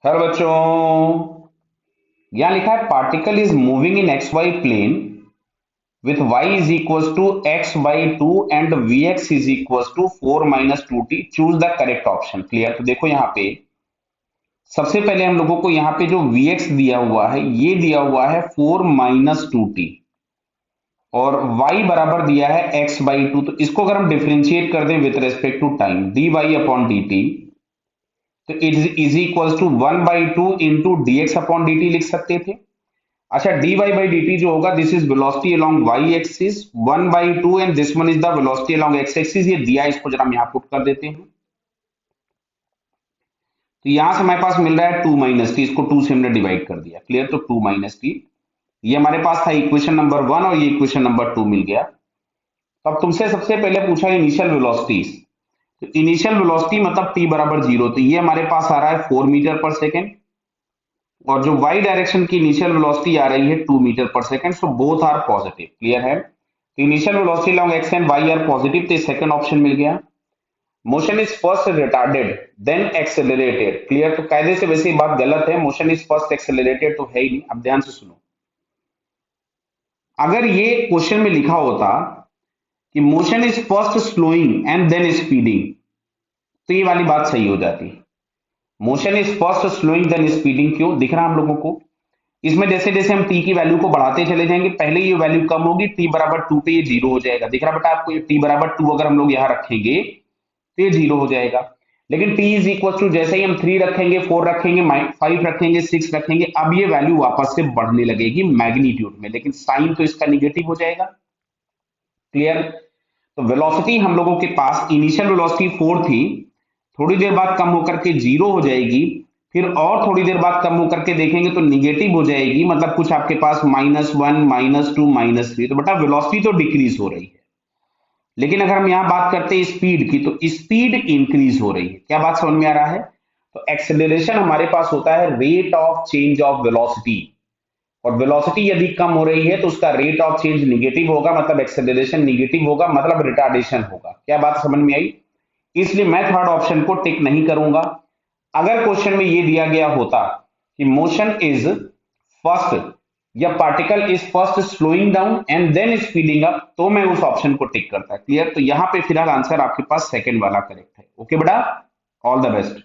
हर बच्चों, यहां लिखा है particle is moving in x y plane with y is equal to x by two and v x is equal to 4 - 2t। Choose the correct option. Clear. तो देखो यहाँ पे सबसे पहले हम लोगों को यहाँ पे जो vx दिया हुआ है ये दिया हुआ है 4 - 2t और y बराबर दिया है x बाई टू। तो इसको अगर हम डिफ्रेंशिएट कर दें with respect to time dy upon dt, तो it is equal to 1/2 into d x upon d t लिख सकते थे। अच्छा, dy बाई डी टी जो होगा this is velocity along y axis 1/2 and this one is the velocity along x axis. ये दिया, इसको जरा हम यहाँ पुट कर देते हैं। तो यहां से हमारे पास मिल रहा है 2 - t, इसको 2 से हमने डिवाइड कर दिया। क्लियर। तो 2 - t ये हमारे पास था इक्वेशन नंबर 1 और ये इक्वेशन नंबर 2 मिल गया। तो अब तुमसे सबसे पहले पूछा इनिशियल वेलोसिटीज। तो इनिशियल वेलोसिटी मतलब t बराबर 0, तो ये हमारे पास आ रहा है 4 मीटर पर सेकेंड और जो y डायरेक्शन की इनिशियल वेलोसिटी आ रही है 2 मीटर पर second. So both are positive. Clear है। तो initial velocity along x and y are positive, तो सेकंड ऑप्शन मिल गया। Motion is first retarded then accelerated. Clear. तो कायदे से वैसे ही बात गलत है, मोशन इज फर्स्ट एक्सेलरेटेड तो है ही नहीं। अब ध्यान से सुनो, अगर ये क्वेश्चन में लिखा होता कि motion is first slowing and then speeding, तो ये वाली बात सही हो जाती। Motion is first slowing then speeding क्यों दिख रहा हम लोगों को? इसमें जैसे जैसे हम टी की वैल्यू को बढ़ाते चले जाएंगे, पहले ये वैल्यू कम होगी, टी बराबर 2 पे ये 0 हो जाएगा। दिख रहा बेटा आपको? ये टी बराबर 2 अगर हम लोग यहां रखेंगे तो ये 0 हो जाएगा। लेकिन टी इज इक्वल टू जैसे ही हम 3 रखेंगे, 4 रखेंगे, 5 रखेंगे, 6 रखेंगे, अब ये वैल्यू वापस से बढ़ने लगेगी मैग्नीट्यूड में, लेकिन साइन तो इसका निगेटिव हो जाएगा। क्लियर। तो वेलोसिटी हम लोगों के पास इनिशियल वेलोसिटी 4 थी, थोड़ी देर बाद कम होकर के 0 हो जाएगी, फिर और थोड़ी देर बाद कम होकर के देखेंगे तो निगेटिव हो जाएगी, मतलब कुछ आपके पास -1 -2 -3। तो बेटा वेलोसिटी तो डिक्रीज हो रही है, लेकिन अगर हम यहां बात करते हैं स्पीड की तो स्पीड इंक्रीज हो रही है। क्या बात समझ में आ रहा है? तो एक्सेलरेशन हमारे पास होता है rate of change of velocity, और वेलोसिटी यदि कम हो रही है तो उसका रेट ऑफ चेंज निगेटिव होगा, मतलब एक्सेलरेशन निगेटिव होगा, मतलब रिटार्डेशन होगा। क्या बात समझ में आई? इसलिए मैं थर्ड ऑप्शन को टिक नहीं करूंगा। अगर क्वेश्चन में ये दिया गया होता कि मोशन इज फर्स्ट या particle is first slowing down and then speeding up, तो मैं उस ऑप्शन को टिक करता। क्लियर। तो यहां पे फिलहाल आंसर आपके पास सेकंड वाला करेक्ट है। ओके बेटा, ऑल द बेस्ट।